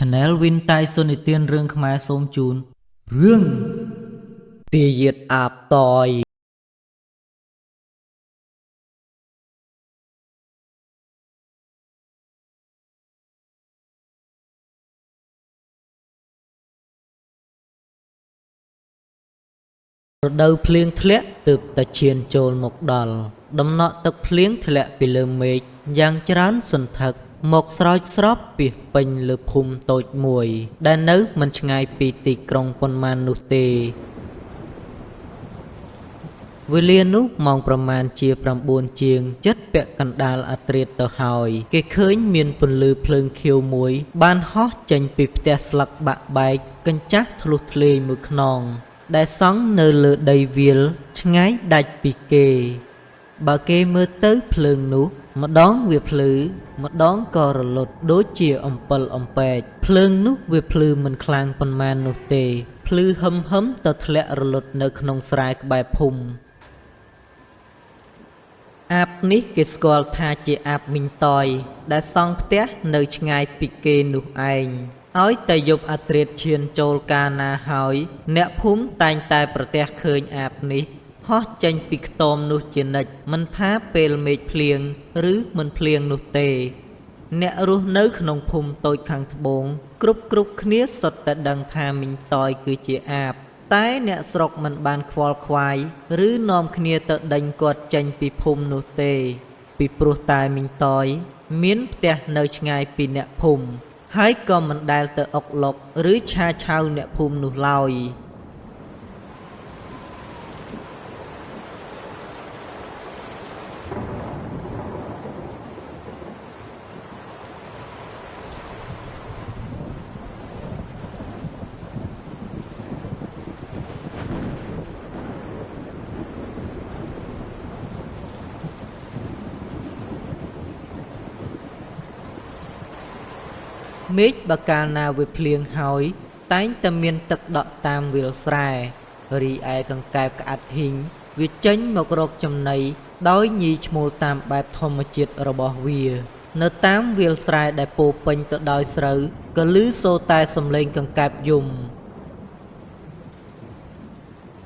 Channel Win តៃសុនិទានរឿងខ្មែរសូមជូនរឿងទាយាទអាបតយរដូវភ្លៀងធ្លាក់ទើបតែឈានចូលមកដល់ដំណក់ទឹកភ្លៀងធ្លាក់ពីលើមេឃយ៉ាងច្រើនសន្ធឹកមកស្រោចស្រពពាសពេញលើភូមិតូចមួយដែលនៅមិនឆ្ងាយពីទីក្រុងប៉ុន្មាននោះទេវេលានោះម៉ោងប្រមាណជា9ជាង7ពាក់កណ្ដាលអាធ្រាត្រទៅហើយគេឃើញមានពន្លឺភ្លើងខៀវមួយបានហោះចេញពីផ្ទះស្លឹកបាក់បែកកញ្ចាស់ធ្លុះធ្លាយមួយខ្នងដែលសង់នៅលើដីវាលឆ្ងាយដាច់ពីគេបើគេមើលទៅភ្លើងនោះម្ដងវាភ្លឺម្ដងក៏រលត់ដូចជាអំពិលអំពែកភ្លើងនោះវាភ្លឺមិនខ្លាំងប៉ុន្មាននោះទេភ្លឺហឹមទៅធ្លាក់រលត់នៅក្នុងស្រែក្បែរភូមិអាបនេះគេស្គាល់ថាជាអាបមីងតយដែលសង់ផ្ទះនៅឆ្ងាយពីគេនោះឯងឲ្យតែយប់អាធ្រាត្រឈានចូលកាលណាហើយអ្នកភូមិតែងតែប្រទះឃើញអាបនេះហោះចេញពីខ្ទមនោះជានិច្ចមិនថាពេលមេឃភ្លៀងឬមិនភ្លៀងនោះទេអ្នករស់នៅក្នុងភូមិតូចខាងត្បូងគ្រប់គ្នាសុទ្ធតែដឹងថាមីងតយគឺជាអាបតែអ្នកស្រុកមិនបានខ្វល់ខ្វាយឬនាំគ្នាទៅដេញគាត់ចេញពីភូមិនោះទេពីព្រោះតែមីងតយមានផ្ទះនៅឆ្ងាយពីអ្នកភូមិហើយក៏មិនដែលទៅអុកឡុកឬឆាឆៅអ្នកភូមិនោះឡើយមេឃបើកាលណាវាភ្លៀងហើយតែងតែមានទឹកដក់តាមវាលស្រែរីឯកង្កែបក្អាត់ហ៊ីងវាចេញមករកចំណីដោយញីឈ្មោលតាមបែបធម្មជាតិរបស់វានៅតាមវាលស្រែដែលពោពេញទៅដោយស្រូវក៏ឮសូរតែសំឡេងកង្កែបយំ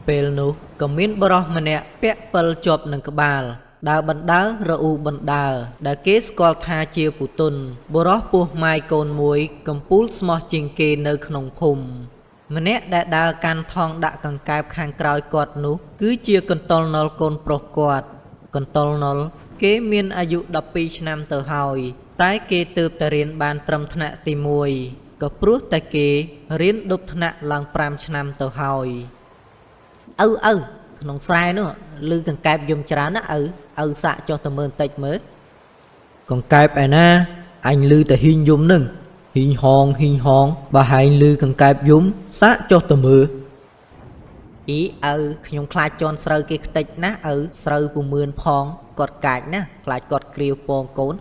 ពេលនោះក៏មានបរិសម្នាក់ពាក់ពិលជាប់នឹងក្បាលដើរបណ្ដើររអ៊ូបណ្ដើរដែលគេស្គាល់ថាជាពូទុនបុរសពោះម៉ាយកូនមួយកំពូលស្មោះជាងគេនៅក្នុងភូមិម្នាក់ដែលដើរកាន់ថងដាក់កង្កែបខាងក្រោយគាត់នោះគឺជាកន្តុលណុលកូនប្រុសគាត់កន្តុលណុលគេមានអាយុ12ឆ្នាំទៅហើយតែគេទើបតែរៀនបានត្រឹមថ្នាក់ទី1ក៏ព្រោះតែគេរៀនឌុបថ្នាក់ឡើង5ឆ្នាំទៅហើយឪក្នុងស្រែនោះឮកង្កែបយំច្រើនណាឪសាក់ចុះទៅមើលបន្តិចមើលកង្កែបឯណាអញឮតែហ៊ីងយំនឹងហ៊ីងហងបើហែងឮកង្កែបយំសាក់ចុះទៅមើលអ៊ីឪខ្ញុំខ្លាចជន់ស្រូវគេខ្ទេចណាឪស្រូវពមឿនផងគាត់កាចណាខ្លាចគាត់គ្រាវពងកូន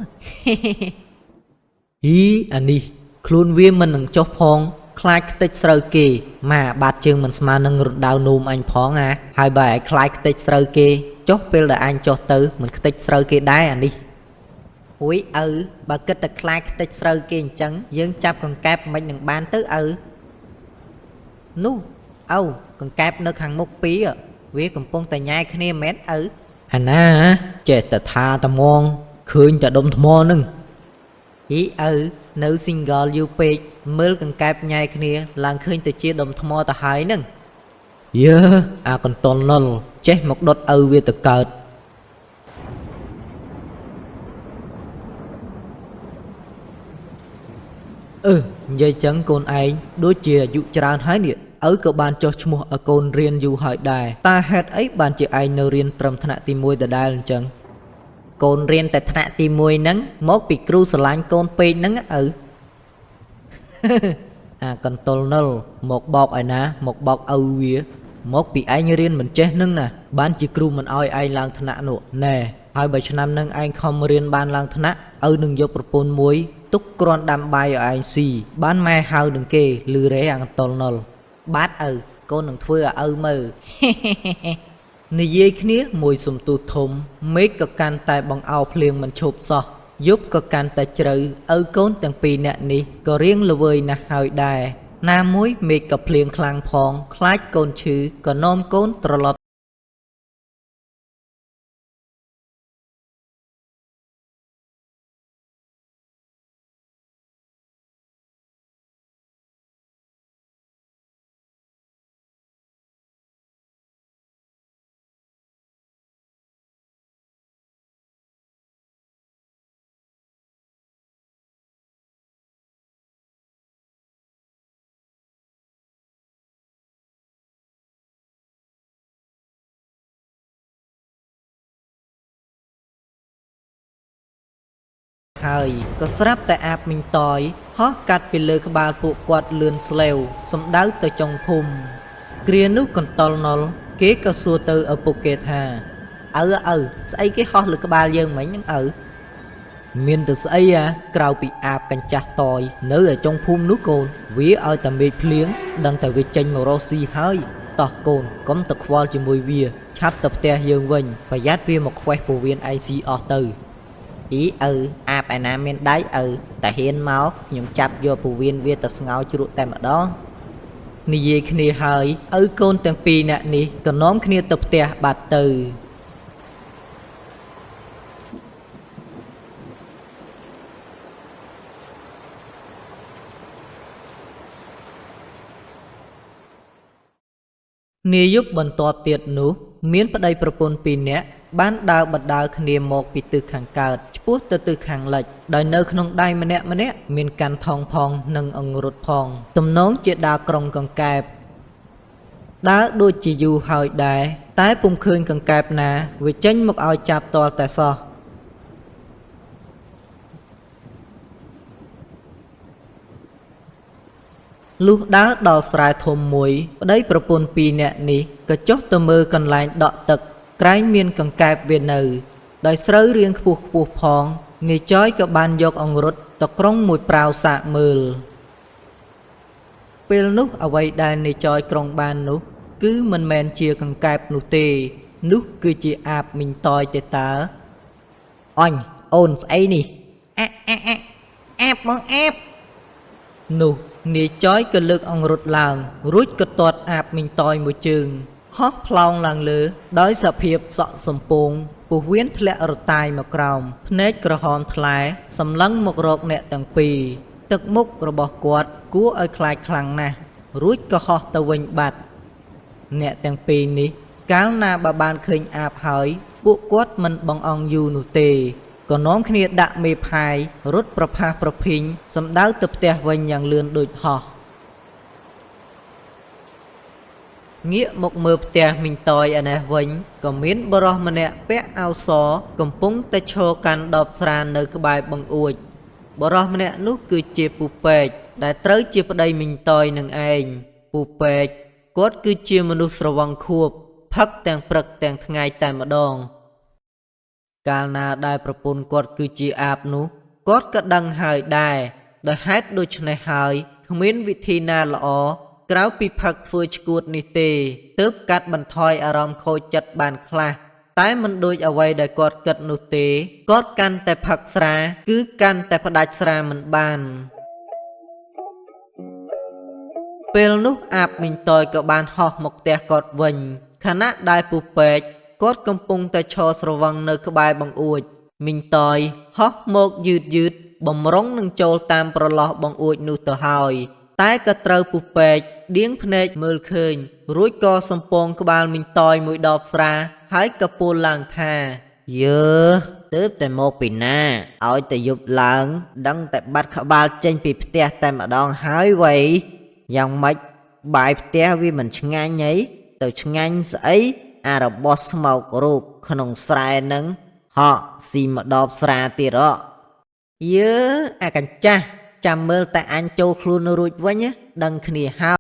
អ៊ីអានេះខ្លួនវាមិននឹងចុះផងខ្លាចខ្ទេចស្រូវគេម៉ាបាត់ជើងមិនស្មើនឹងរណ្ដៅនោមអញផងហើយបើឯខ្លាចខ្ទេចស្រូវគេចុះពេលដែលអញចុះទៅមិនខ្ទេចស្រូវគេដែរអានេះអុយឪបើគិតតែខ្លាចខ្ទេចស្រូវគេអញ្ចឹងយើងចាប់កង្កែបមិននឹងបានទៅឪនោះកង្កែបនៅខាងមុខពីវាកំពុងតែញ៉ែគ្នាមែនឪអាណាចេះតែថាត្មងឃើញតែដុំថ្មនឹងអ៊ីឪនៅ single យូរពេកមើលកង្កែបញ៉ែគ្នាឡើងឃើញទៅជាដុំថ្មទៅហើយនឹងយើអាកន្តុលណុលចេះមកដុតឪវាទៅកើតនិយាយចឹងកូនឯងដូចជាអាយុច្រើនហើយនេះឪក៏បានចុះឈ្មោះឲ្យកូនរៀនយូរហើយដែរតើហេតុអីបានជាឯងនៅរៀនត្រឹមថ្នាក់ទី1ដដែលអញ្ចឹងកូនរៀនតែថ្នាក់ទី1ហ្នឹងមកពីគ្រូស្រឡាញ់កូនពេកហ្នឹងឪអាកន្តុលណុលមកបោកឯណាមកបោកឪវាមកពីឯងរៀនមិនចេះនឹងណាបានជាគ្រូមិនអោយឯងឡើងថ្នាក់នោះណែហើយបើឆ្នាំនឹងឯងខំរៀនបានឡើងថ្នាក់ឪនឹងយកប្រពន្ធមួយទុកគ្រាន់ដាំបាយឲ្យឯងស៊ីបានម៉ែហៅនឹងគេលឺរេអាកន្តុលណុលបាទឪកូននឹងធ្វើឲ្យឪមើលនិយាយគ្នាមួយសំទូធំមេឃក៏កាន់តែបង្អោភ្លៀងមិនឈប់សោះ យប់ក៏កាន់តែជ្រៅឪកូនទាំងពីរនាក់នេះក៏រៀងល្វើយណាស់ហើយដែរណាមួយមេឃក៏ភ្លៀងខ្លាំងផងខ្លាចកូនឈឺក៏នាំកូនត្រឡប់ហើយក៏ស្រាប់តែអាបមីងតយហោះកាត់ពីលើក្បាលពួកគាត់លឿនស្លេវសំដៅទៅចុងភូមិគ្រានោះកន្តល់ណុលគេក៏សួរទៅឪពុកគេថាឪស្អីគេហោះលើក្បាលយើងមិញហ្នឹងឪមានទៅស្អីក្រៅពីអាបកញ្ចាស់តយនៅឯចុងភូមិនោះកូនវាឲ្យតែមេឃភ្លៀងដឹងតែវាចេញមករកស៊ីហើយតោះកូនកុំទៅខ្វល់ជាមួយវាឆាប់ទៅផ្ទះយើងវិញប្រយ័ត្នវាមកខ្វេះពោះវៀនឯងស៊ីអស់ទៅអ៊ីអាបឯណាមានដៃតែហ៊ានមកខ្ញុំចាប់យកពោះវៀនវាទៅស្ងោរជ្រក់តែម្ដងនិយាយគ្នាហើយឪកូនទាំងពីរនាក់នេះក៏នាំគ្នាទៅផ្ទះបាត់ទៅនាយប់បន្ទាប់ទៀតនោះមានប្តីប្រពន្ធពីរនាក់បានដើរបដើគ្នាមកពីទិសខាងកើតឆ្ពោះទៅទិសខាងលិចដោយនៅក្នុងដៃម្នាក់មានកាន់ថងផងនិងអង្រុតផងទំនងជាដើរក្រុងកង្កែបដើរដូចជាយូរហើយដែរតែពុំឃើញកង្កែបណាវាចេញមកឲ្យចាប់តលតែសោះលុះដើរដល់ស្រែធំមួយប្តីប្រពន្ធពីរនាក់នេះក៏ចុះទៅមើលកន្លែងដក់ទឹកក្រែងមានកង្កែបវានៅដោយស្រូវរៀងខ្ពស់ផងនាយចយក៏បានយកអង្រុតទៅក្រុងមួយប្រាវសាកមើលពេលនោះអ្វីដែលនាយចយក្រុងបាននោះគឺមិនមែនជាកង្កែបនោះទេនោះគឺជាអាបមីងតយទេតើអញអូនស្អីនេះអាបបងអាបនោះនាយចយក៏លើកអង្រុតឡើងរួចក៏ទាត់អាបមីងតយមួយជើងហោះផ្លោងឡើងលើដោយសភាពសក់សំពងពោះវៀនធ្លាក់រតាយមកក្រោមភ្នែកក្រហមថ្លែសម្លឹងមករកអ្នកទាំងពីរទឹកមុខរបស់គាត់គួរឲ្យខ្លាចខ្លាំងណាស់រួចក៏ហោះទៅវិញបាត់អ្នកទាំងពីរនេះកាលណាបើបានឃើញអាបហើយពួកគាត់មិនបងអង់យូរនោះទេក៏នាំគ្នាដាក់មេផាយរត់ប្រផាសប្រភីងសំដៅទៅផ្ទះវិញយ៉ាងលឿនដូចហោះងាកមកមើលផ្ទះមីងតយឯនេះវិញក៏មានបរិះម្នាក់ពាក់អាវសកំពុងតែឈរកាន់ដបស្រានៅក្បែរបង្អួចបរិះម្នាក់នោះគឺជាពូពេកដែលត្រូវជាប្តីមីងតយនឹងឯងពូពេកគាត់គឺជាមនុស្សស្រវឹងខួបផឹកទាំងព្រឹកទាំងថ្ងៃតែម្ដងកាលណាដែលប្រពន្ធគាត់គឺជាអាបនោះគាត់ក៏ដឹងហើយដែរដោយហេតុដូច្នេះហើយគ្មានវិធីណាល្អក្រៅពីផឹកធ្វើឈួតនេះទេទើបកាត់បន្ថយអារម្មណ៍ខូចចិត្តបានខ្លះតែមិនដូចអ្វីដែលគាត់គិតនោះទេគាត់កាន់តែផឹកស្រាគឺកាន់តែផ្ដាច់ស្រាមិនបានពេលនោះអាបមីងតយក៏បានហោះមកផ្ទះគាត់វិញខណៈដែលពូពេកគាត់កំពុងតែឈរស្រវឹងនៅក្បែរបង្អួចមីងតយហោះមកយឺតបំរុងនឹងចូលតាមប្រឡោះបង្អួចនោះទៅហើយតែក៏ត្រូវពូពេកដៀងភ្នែកមើលឃើញរួចក៏សំពងក្បាលមីងតយមួយដបស្រាហើយក៏ពោលឡើងថាយើទើបតែមកពីណាឲ្យតែយប់ឡើងដឹងតែបាត់ក្បាលចេញពីផ្ទះតែម្ដងហើយវ៉ៃយ៉ាងម៉េចបាយផ្ទះវាមិនឆ្ងាញ់ហីទៅឆ្ងាញ់ស្អីអារបស់ស្មោករូបក្នុងស្រែនឹងហក់ស៊ីម្ដបស្រាទៀតយើអាកញ្ចាស់ចាំមើលតែអញចូលខ្លួនរួចវិញដឹងគ្នាហើយ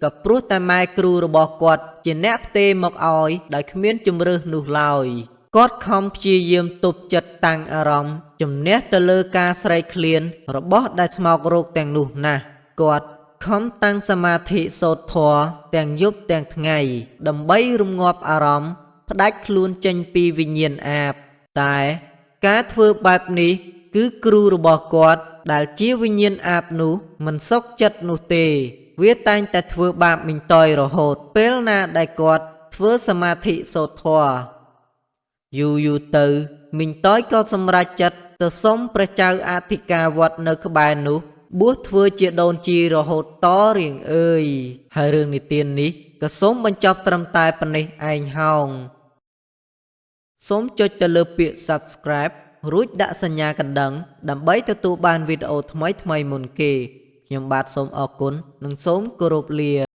ក៏ព្រោះតែម៉ែគ្រូរបស់គាត់ជាអ្នកផ្ទេរមកឲ្យដោយគ្មានជំរើសនោះឡើយគាត់ខំព្យាយាមទប់ចិត្តតាំងអារម្មណ៍ជំនះទៅលើការស្រែកឃ្លានរបស់ដែលស្មោករោគទាំងនោះណាស់គាត់ ខំតាំងសមាធិសូត្រធម៌ទាំងយប់ទាំងថ្ងៃដើម្បីរំងាប់អារម្មណ៍ផ្ដាច់ខ្លួនចេញពីវិញ្ញាណអាបតែការធ្វើបែបនេះគឺគ្រូរបស់គាត់ដែលជាវិញ្ញាណអាបនោះមិនសុខចិត្តនោះទេវាតែងតែធ្វើបាបមីងតយរហូតពេលណាដែលគាត់ធ្វើសមាធិសូត្រធម៌យូរទៅមីងតយក៏សម្រេចចិត្តទៅសុំព្រះចៅអធិការវត្តនៅក្បែរនោះបួសធ្វើជាដូនជីរហូតតរៀងអើយហើយរឿងនិទាននេះក៏សូមបញ្ចប់ត្រឹមតែប៉ុណ្ណេះឯងហោងសូមចុចទៅលើពាក្យ Subscribe រួចដាក់សញ្ញាកណ្ដឹងដើម្បីទទួលបានវីដេអូថ្មីៗមុនគេខ្ញុំបាទសូមអរគុណនិងសូមគោរពលា